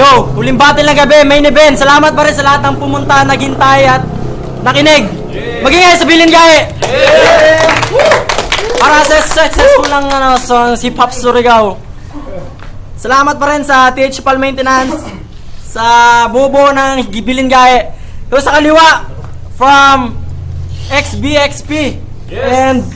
Yo, huling battle ng gabi, main event. Salamat pa rin sa lahat ng pumunta, naghintay at nakinig. Magingay sa Bilingay. Para sa successful ng si Pops Surigao. Salamat pa rin sa TH Pal Maintenance, sa bubo ng Bilingay. Yo sa kaliwa, from XBXP and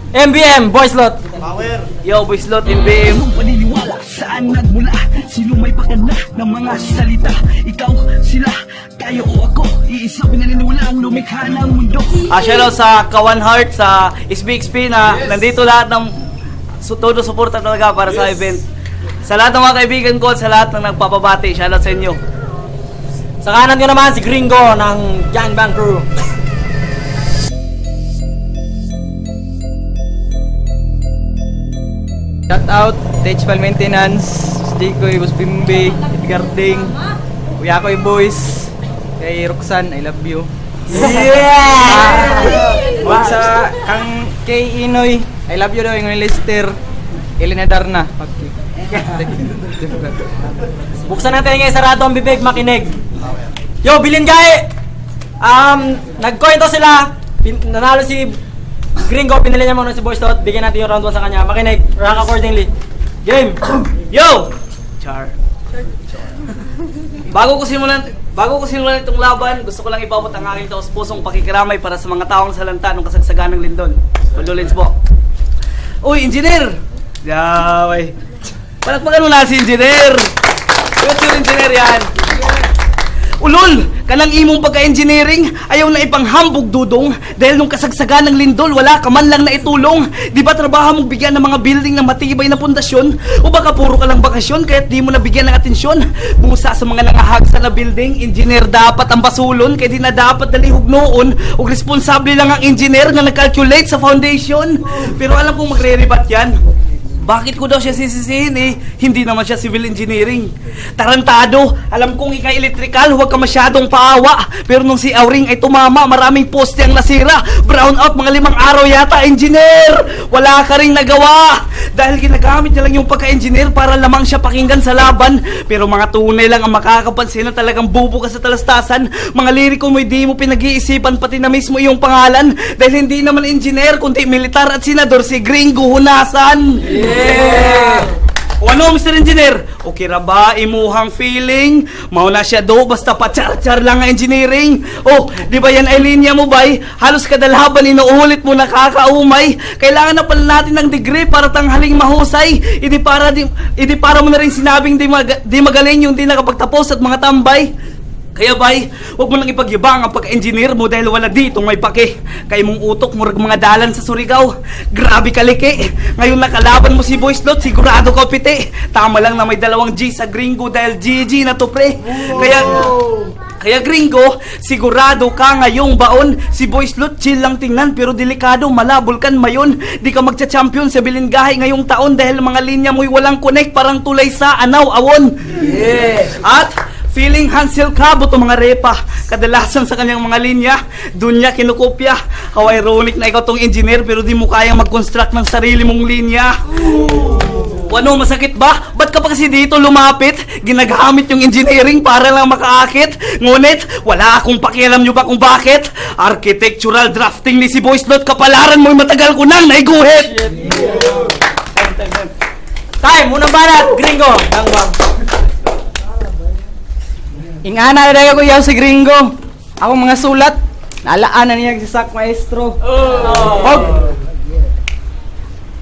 MBM, Boys Lot. Power. Yo, Boys Lot, MBM. Paniniwala, saan nagmula? Sino may pakala ng mga salita? Ikaw, sila, tayo o ako. Iisa pinaniniwala ang lumikha ng mundo. Shoutout sa Kawan Heart, sa SBXP na nandito lahat ng todo suporta talaga para sa event. Sa lahat ng mga kaibigan ko at sa lahat ng nagpapabati, shoutout sa inyo. Sa kanan ko naman si Gringo ng Gangbang Crew. Shout out, THPAL Maintenance, Stikoy, Boss Bimbe, Edgarding, Kuya Koy Boys, kay Roxanne, I love you. Yeah! Sa kang kay Inoy, I love you daw, yung Lester, Elena Darna. Buksan natin ngayon, sarado ang bibig, makinig. Yo, Bilingay! Nag-coin to sila, nanalo si Gringo, pinili niya muna si Boys Tot. Bigyan natin yung round 1 sa kanya. Makinig, rank accordingly. Game! Yo! Char. Bago ko simulan itong laban, gusto ko lang ipabot ang aking taos-pusong pakikiramay para sa mga taong salanta ng kasagsagan ng Lindol. Condolence po. Uy, engineer! Yaway. Palakpakan mo na si engineer! Future engineer yan! Ulol! Kanang imong pagka-engineering, ayaw na ipanghambog dudong dahil nung kasagsagan ng Lindol, wala ka man lang na itulong. Di ba trabaho mong bigyan ng mga building ng matibay na pundasyon? O baka puro ka lang bakasyon kaya't di mo nabigyan ng atensyon? Busa sa mga nangahagsa na building, engineer dapat ang basulon kaya di na dapat nalihog noon o responsable lang ang engineer na nag-calculate sa foundation. Pero alam kong magre-rebat yan. Bakit ko daw siya sisisihin hindi naman siya civil engineering. Tarantado, alam kong ikay electrical, huwag ka masyadong paawa. Pero nung si Auring ay tumama, maraming poste ang nasira. Brown out mga 5 araw yata, engineer! Wala ka ring nagawa! Dahil ginagamit niya lang yung pagka-engineer para lamang siya pakinggan sa laban. Pero mga tunay lang ang makakapansin na talagang bubo ka sa talastasan. Mga liriko mo hindi mo pinag-iisipan pati na mismo iyong pangalan. Dahil hindi naman engineer, kundi militar at senador si Gringo Hunasan. Yeah! O ano, Mr. Engineer? Okay ra ba imuhang feeling? Mauna siya do, basta pa-char-char lang ang engineering. Oh, di ba yan ay linya mo bay? Halos kadalaban inuulit mo nakakaumay. Kailangan na pala natin ng degree para tanghaling mahusay. Hindi para mo na rin sinabing di magaling yung di nakapagtapos at mga tambay. Kaya bay, huwag mo nang ipagyabang ang pagka-engineer mo dahil wala ditong may pake. Kaya mong utok murag mga dalan sa Surigao. Grabe kaliki. Ngayon nakalaban mo si Boys Lot, sigurado ka piti. Tama lang na may 2 G sa Gringo dahil GG na to pre. Kaya Gringo, sigurado ka ngayong baon. Si Boys Lot chill lang tingnan pero delikado, malabol kan mayon. Di ka magcha-champion sa Bilinggahay ngayong taon dahil mga linya mo'y walang connect parang tulay sa anaw-awon. Yeah. At feeling Hansel ka, buto mga repa. Kadalasan sa kanyang mga linya, dun niya kinukopya. How ironic na ikaw tong engineer pero di mo kayang mag-construct ng sarili mong linya. Ano, masakit ba? Ba't ka pa kasi dito lumapit? Ginagamit yung engineering para lang makaakit. Ngunit, wala akong pakialam nyo ba kung bakit? Architectural drafting ni si Boys Lot, kapalaran mo'y matagal ko nang naiguhit. Time, unang banat, Gringo. Gangbang. Ingana na dayo ko yaw si Gringo. Ako mga sulat, naalaanan niya si Sak Maestro.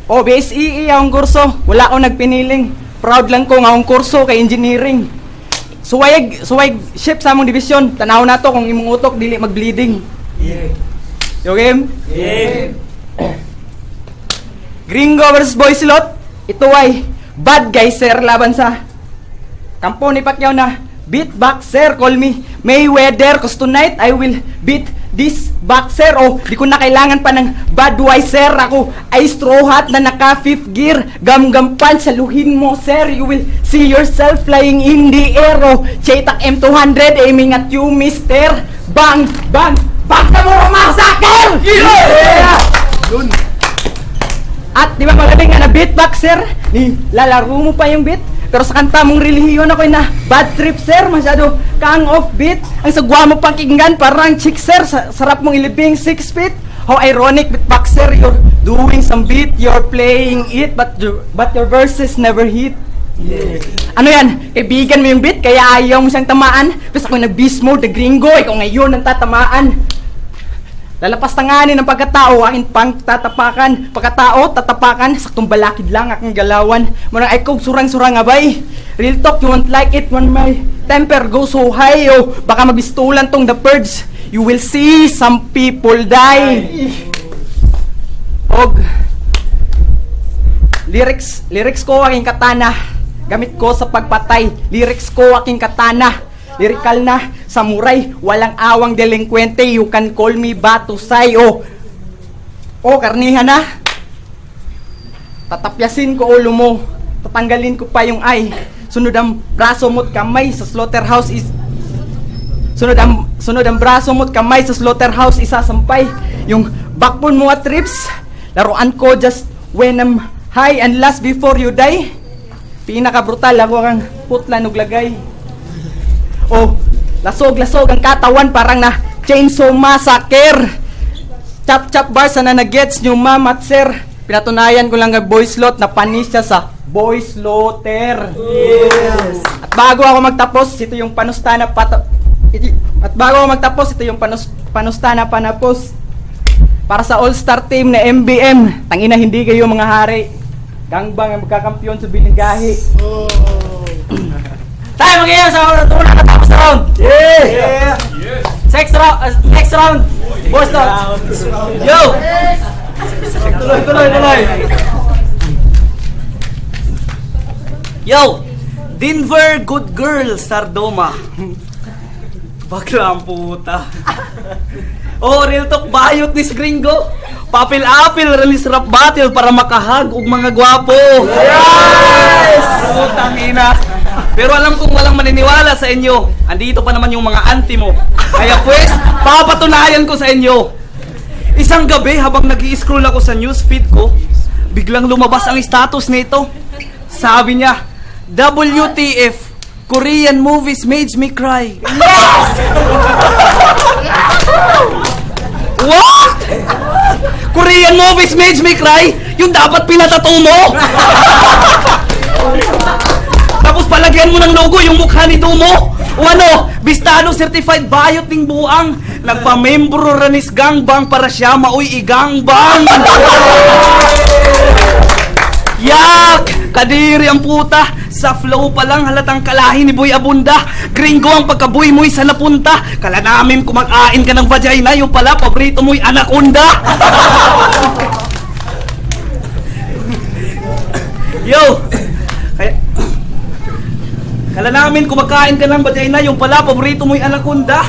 BSE ang kurso, wala akong nagpiniling. Proud lang ko nga akong kurso kay engineering. Suwayag ship sa among division. Tanaw na to kung imong utok dili mag-bleeding. Yeah. Yo game? Yeah. Gringo versus Boys Lot. Ito ay bad guy sir laban sa kampo ni Pacquiao na beat boxer, call me Mayweather, cause tonight I will beat this boxer. Di ko na kailangan pa ng Budweiser. Ako ay straw hat na naka 5th gear. Gam-gam punch, saluhin mo sir. You will see yourself flying in the air. Chetak M200 aiming at you mister. Bang, bang, bang ka mo massacre! Yeah! At di ba magaling nga na beatboxer? Ni lalaro mo pa yung beat? Pero sa kanta mong relihiyon ako'y na bad trip sir, masyado kang offbeat. Ang sagwa mo pakinggan parang chick sir, sarap mong ilibing 6 feet. How ironic beatbox sir, you're doing some beat, you're playing it, but your verses never hit. Yeah. Ano yan? Kaibigan mo yung beat, kaya ayaw mo siyang tamaan. Tapos ako nag-beast mode, the gringo, ikaw ngayon ang tatamaan. Lalapas tanganin ng pagkatao, aking pang tatapakan. Pagkatao, tatapakan, saktong balakid lang aking galawan. Munang ay kog surang-surang abay. Real talk, you won't like it when my temper goes so high. Oh, baka mabistulan tong the purge. You will see some people die. Og lyrics ko aking katana. Gamit ko sa pagpatay. Lyrics ko aking katana. Lyrical na, samurai, walang awang delinkwente, you can call me Batusay. Oh, karnihan na. Tatapyasin ko ulo mo, tatanggalin ko pa yung eye. Sunod ang braso mo't kamay sa slaughterhouse is... Sunod ang braso mo't kamay sa slaughterhouse isasampay. Yung backbone mo at ribs, laruan ko just when I'm high and last before you die. Pinaka-brutal ako kang putla nuglagay. Oh, lasog-lasog ang katawan parang na chainsaw massacre. Chop-chop bars na nagets nyo ma'am at sir. Pinatunayan ko lang ang boys lot na panis siya sa boys lotter. Yes. At bago ako magtapos, ito yung panustana panapos para sa all-star team na MBM. Tangina, hindi kayo mga hari. Gangbang ang magkakampiyon sa bilinggahi. Oh. Tayo mag-iyan sa unang natapos na round! Yeah! Next round! Boys down! Yo! Tuloy! Yo! Denver Good Girl Sardoma. Bakla ang puta. Oh, real talk, bayot ni Gringo. Papil-apil, release rap battle para makahag og mga gwapo. Yes! Putang ina. Pero alam kong walang maniniwala sa inyo. Andito pa naman yung mga auntie mo. Kaya pues, papatunayan ko sa inyo. Isang gabi habang nag-i-scroll ako sa newsfeed ko, biglang lumabas ang status nito. Sabi niya, WTF, Korean movies made me cry. Yes! What? Korean movies made me cry? Yung dapat pinatato mo? Tapos palagyan mo ng logo yung mukha ni Dumo. O ano, bistado certified bayot ning buang. Nagpamembro ranis gangbang para siya mauy igangbang. Yak! Kadiri ang puta. Sa flow pa lang halatang kalahi ni Boy Abunda. Gringo ang pagkabuy mo'y sa napunta. Kala namin kumakain ka ng vagina. Yung pala, paborito mo'y anaconda. Yo! Kala namin kumakain ka ng vagina, yung pala paborito mo'y anaconda.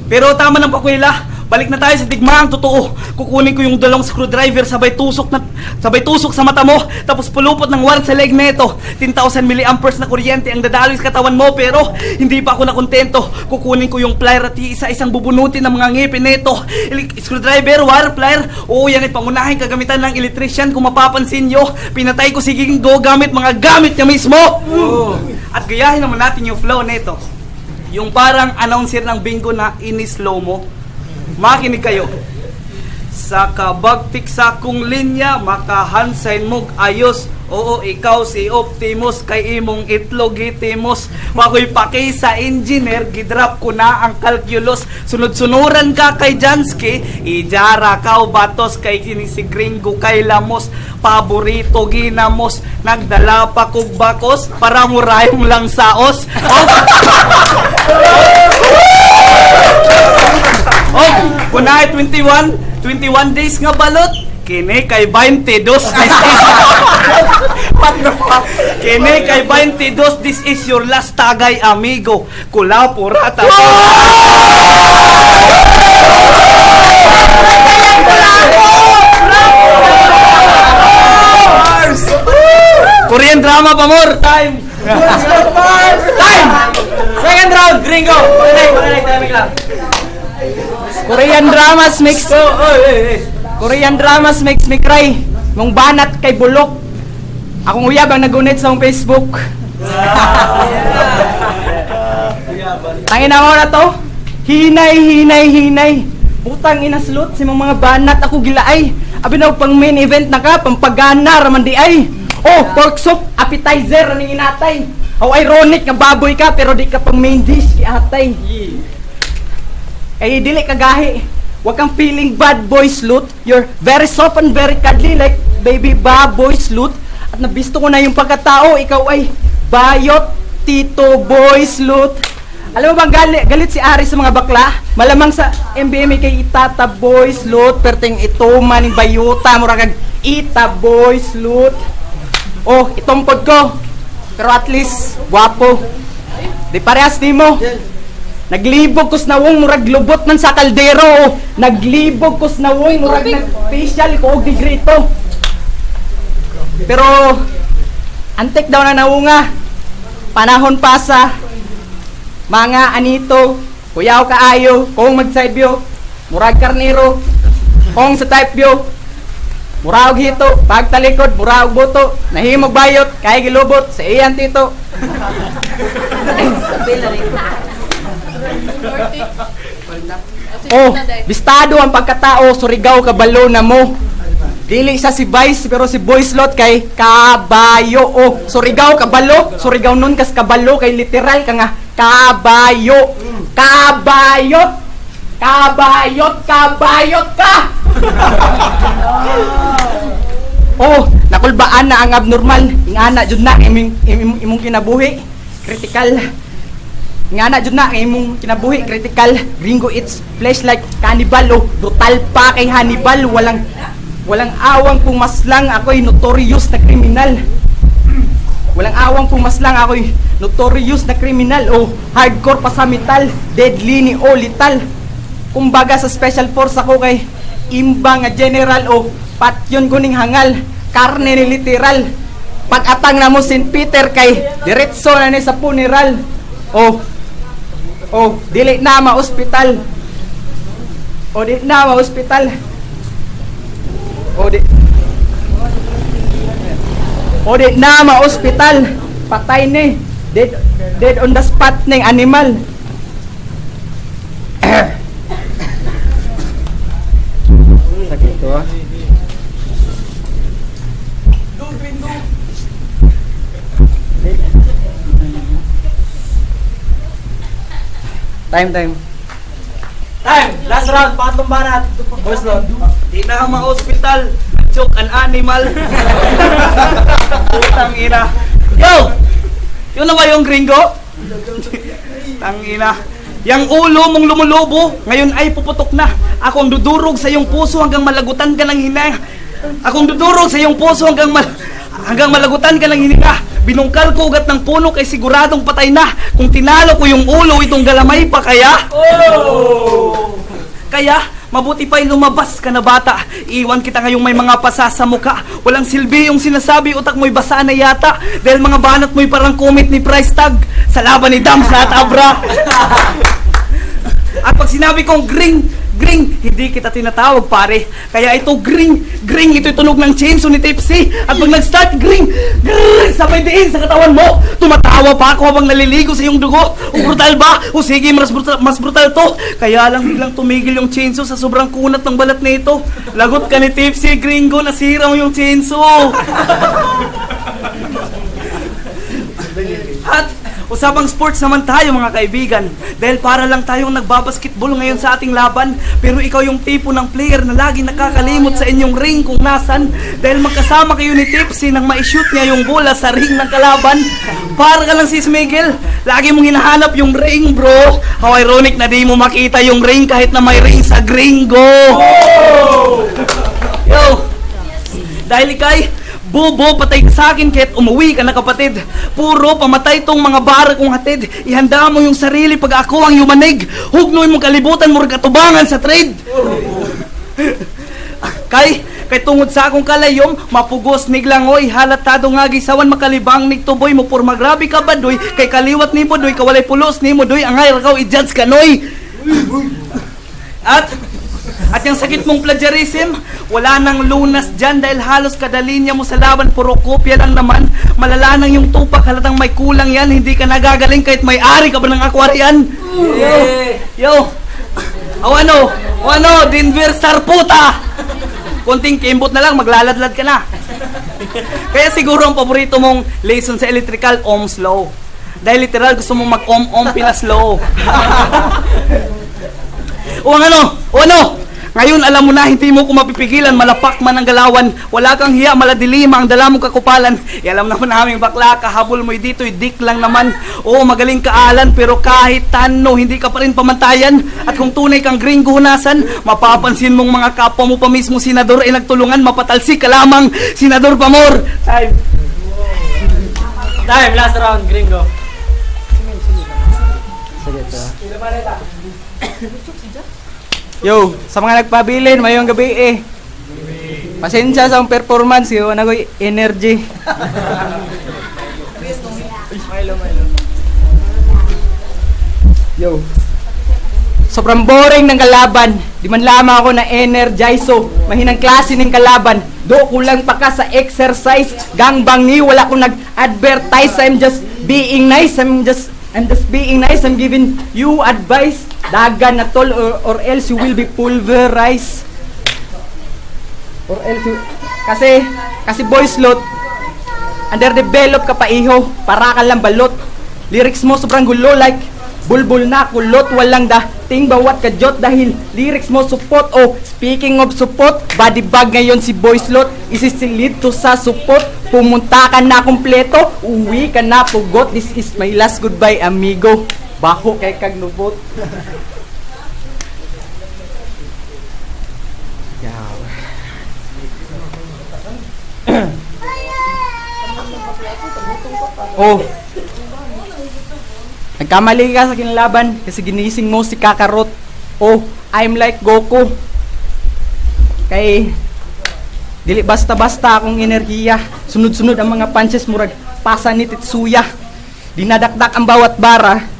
Pero tama ng pakwela, balik na tayo sa digmaang totoo. Kukunin ko yung dalawang screwdriver sabay tusok sa mata mo, tapos pulupot ng wire sa leg neto. 10,000 milliamperes na kuryente ang dadaloy sa katawan mo, pero hindi pa ako nakontento. Kukunin ko yung plier at isa-isang bubunutin ng mga ngipin neto. Screwdriver, wire, plier, oo, yan ay pangunahing kagamitan ng electrician. Kung mapapansin nyo, pinatay ko si Gringo gamit mga gamit niya mismo. At gayahin naman natin yung flow neto. Yung parang announcer ng bingo na ini-slow mo. Makinig kayo. Sa kabagtik sa kong linya, makahansain mong ayos. Oo, ikaw si Optimus, kay imong itlog itimos. Wakoy paki sa engineer, gidrop ko na ang calculus. Sunod-sunuran ka kay Jansky, ijara ka batos kay kini si Gringo kay Lamos. Paborito ginamos, nagdala pa kog bakos para murayong lang saos. Oh, kunay 21 days nga balot. Kini kay 22 Kini kay 22, this is your last tagay amigo. Kulapurata. Korean drama pa more time. Time. Second round, Gringo. Pagalig lang. Korean dramas makes me cry. Mong banat kay bulok. Akong uyab ang nagunit sa akong Facebook. Tangina mo na to. Hinay. Putang inaslot si mga banat ako gilaay. Abi na pang main event na ka, pampagana raman di ay. Oh, pork soup, appetizer ning inatay. How ironic nga baboy ka pero di ka pang main dish iatay. Dili ka gahi. Wag kang feeling bad boy slut. You're very soft and very cuddly like baby baboy slut. At nabisto ko na yung pagkatao, ikaw ay bayot, tito boy slut. Alam mo bang galit si Ari sa mga bakla? Malamang sa MBM kay itata boy slut, perting ito maning bayuta, mura kag ita boy slut. Oh, itumpod ko. Pero at least, wapo. Di parehas ni mo. Naglibog kus na wong murag lubot man sa kaldero. Oh. Naglibog kus na wong murag nag-facial ko og digrito. Pero, antek daw na naunga. Panahon pa sa mga anito, kuyaw kaayo, kung mag-side view, murag karnero, kung sa type view, murag hito, pagtalikod, murag buto, nahimog bayot, kaya gilubot, sa iyan tito. Oh, bistado ang pagkatao, surigaw kabalo na mo. Dili siya si Vice, pero si Boy Slot kay kabayo. Oh, surigaw kabalo, surigaw nun kas kabalo kay literal ka nga kabayo. Kabayot ka. Oh, nakulbaan na ang abnormal. Ingana jud na imong kinabuhi. Critical. Ingana jud na imong kinabuhi. Critical. Gringo eats flesh like cannibal. Oh, brutal pa kay Hannibal. Walang awang pumaslang, ako'y notorious na kriminal. Walang awang pumaslang, ako'y notorious na kriminal. O hardcore pa sa metal, deadly ni o lethal. Kumbaga sa special force ako kay imba nga general. O patyon ko ning hangal, karne ni literal. Pag-atang na mo St. Peter kay diretso na ni sa funeral. O dili na ma-hospital. O di na ma-hospital. Patay ni. Dead on the spot ng animal. Sakit to ah. Time. Last round, pangatlong banat. Boys Lord. Di na ma-hospital. Choke an animal. Putang ina. Yo! Yun na ba yung gringo? Tangina. Yang ulo mong lumulubo, ngayon ay puputok na. Akong dudurog sa iyong puso hanggang malagutan ka ng hininga. Akong dudurog sa iyong puso hanggang malagutan ka ng hininga. Binungkal ko ugat ng puno kay siguradong patay na. Kung tinalo ko yung ulo, itong galamay pa kaya? Kaya, mabuti pa'y lumabas ka na bata. Iwan kita ngayong may mga pasa sa muka. Walang silbi yung sinasabi, utak mo'y basa na yata. Dahil mga banat mo'y parang kumit ni price tag sa laban ni Damsa at Abra. At pag sinabi kong gring, hindi kita tinatawag pare. Kaya ito gring, ito'y tunog ng chainsaw ni Tipsy. At pag nag-start gring, sabay diin sa katawan mo. Tumatawa pa ako habang naliligo sa iyong dugo. O brutal ba? O sige, mas brutal to. Kaya lang biglang tumigil yung chainsaw sa sobrang kunat ng balat nito. Lagot ka ni Tipsy, gringo, nasira mo yung chainsaw. At usapang sports naman tayo mga kaibigan. Dahil para lang tayong nagbabasketball ngayon sa ating laban. Pero ikaw yung tipo ng player na laging nakakalimot sa inyong ring kung nasan. Dahil magkasama kayo ni Tipsy nang ma-shoot niya yung bola sa ring ng kalaban. Para ka lang si Smigel, lagi mong hinahanap yung ring bro. How ironic na di mo makita yung ring kahit na may ring sa gringo. Yo! Dahil ikay bobo, patay ka sa akin kahit umuwi ka na kapatid. Puro pamatay tong mga bara kong hatid. Ihanda mo yung sarili pag ako ang yumanig. Hugnoy mong kalibutan mo katubangan sa trade. Kay tungod sa akong kalayom, mapugos niglangoy, halatado nga gisawan makalibang nigtuboy mo purma grabe ka badoy, kay kaliwat ni bodoy, kawalay pulos ni mo doy, angay rakaw i-judge kanoy. At yung sakit mong plagiarism, wala nang lunas dyan dahil halos kada linya mo sa laban, puro kopya lang naman. Malala nang yung tupak, halatang may kulang yan, hindi ka nagagaling kahit may-ari ka ba ng aquarian. Yo! O ano, Denver Sarputa! Konting kimbot na lang, maglaladlad ka na. Kaya siguro ang paborito mong lesson sa electrical, Ohm's Law. Dahil literal gusto mong mag-om-om pinas slow. O ano? Ngayon alam mo na, hindi mo ko mapipigilan, malapak man ang galawan, wala kang hiya, maladilima ang dala mong kakupalan. Alam naman namin bakla, kahabol mo dito'y dik lang naman. Oo, magaling ka Alan, pero kahit tano, hindi ka pa rin pamantayan. At kung tunay kang gringo hunasan, mapapansin mong mga kapwa mo pa mismo senador ay nagtulungan, mapatalsik ka lamang, Senador Pamor. Time, last round, gringo. Yo, sa mga nagpabilin, mayong gabi eh. Pasensya sa akong performance, yun ako'y energy. Yo. Sobrang boring ng kalaban. Di man lamang ako na energize, so mahinang klase ng kalaban. Do kulang pa ka sa exercise. Gangbang ni wala akong nag-advertise. I'm just being nice. I'm just being nice. I'm giving you advice. Dagan na tol or else you will be pulverized. Or else you... Kasi boys lot, underdeveloped ka pa iho, para ka lang balot. Lyrics mo sobrang gulo like bulbul na kulot, walang dating bawat kajot dahil lyrics mo support. Oh, speaking of support, body bag ngayon si boys lot, isisilid to sa support. Pumunta ka na kompleto, uwi ka na pugot. This is my last goodbye amigo. Baho kay kagnubot. Oh, nagkamali ka sa kinlaban kasi ginising mo si Kakarot. Oh, I'm like Goku. Kay dili basta-basta akong enerhiya. Sunod-sunod ang mga punches murag pasa ni Tetsuya. Dinadakdak ang bawat bara.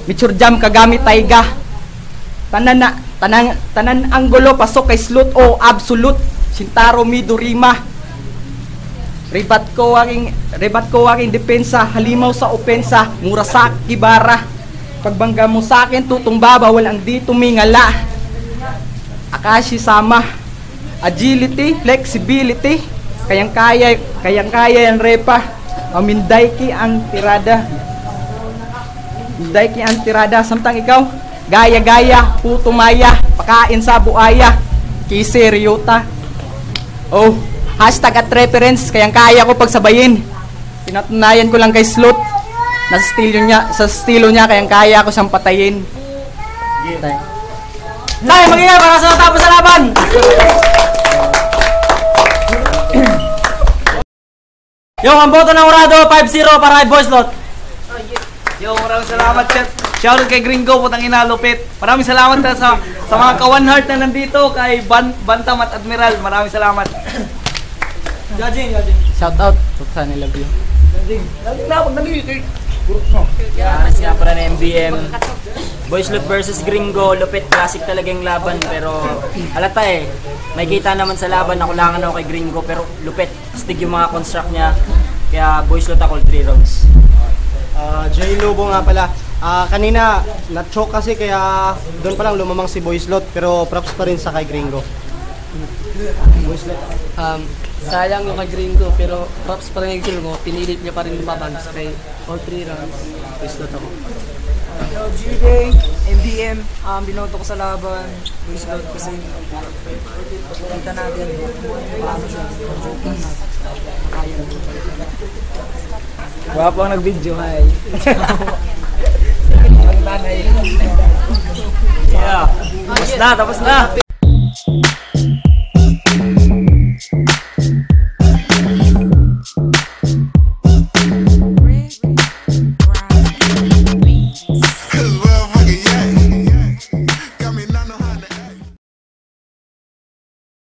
Mitsur jam kagamit taiga. Tanan anggulo pasok kay slot o absolute. Shintaro Midorima. Ribat ko aking depensa, halimaw sa opensa, Murasaki bara. Pagbangga mo sa akin, tutumba bawal ang di tumingala. Akashi sama, agility, flexibility, kayang-kaya yan repa. Amindaiki ang tirada. Mindaiki ang tirada, samtang ikaw, gaya-gaya, putumaya, pakain sa buaya, kisi Ryota. Oh, hashtag at reference, kayang-kaya ko pagsabayin. Pinatunayan ko lang kay Slot na sa estilo niya, kayang-kaya ko siyang patayin. Tayo mag-iya para sa natapos sa laban! Yung ang boto ng Urado, 5-0 para kay Boys Lot. Yo, maraming salamat, Chef. Shoutout kay Gringo, putang ina, lupit. Maraming salamat sa mga ka-one heart na nandito, kay Bantam at Admiral. Maraming salamat. Judging. Shout out, Tuksan, I love you. Yan, sila para na MBM. Boys Lot versus Gringo, lupit, classic talaga yung laban. Pero halata eh, may kita naman sa laban na kulangan ako kay Gringo. Pero lupit, stig yung mga construct niya. Kaya Boys Lot ako 3 rounds. Jay Lobo nga pala. Kanina, na-choke kasi kaya doon pa lang lumamang si Boys Lot. Pero props pa rin sa kay Gringo. Boys Lot. Sayang yung kay Gringo, pero props pa rin yung Gringo, pinilit niya pa rin lumaban kay all 3 rounds. Boys Lot ako. Yo, G-Day, MBM, binoto ko sa laban, Boys Lot kasi kita natin paano siya. Wapo ang nag-video, hi. Yeah, tapos na.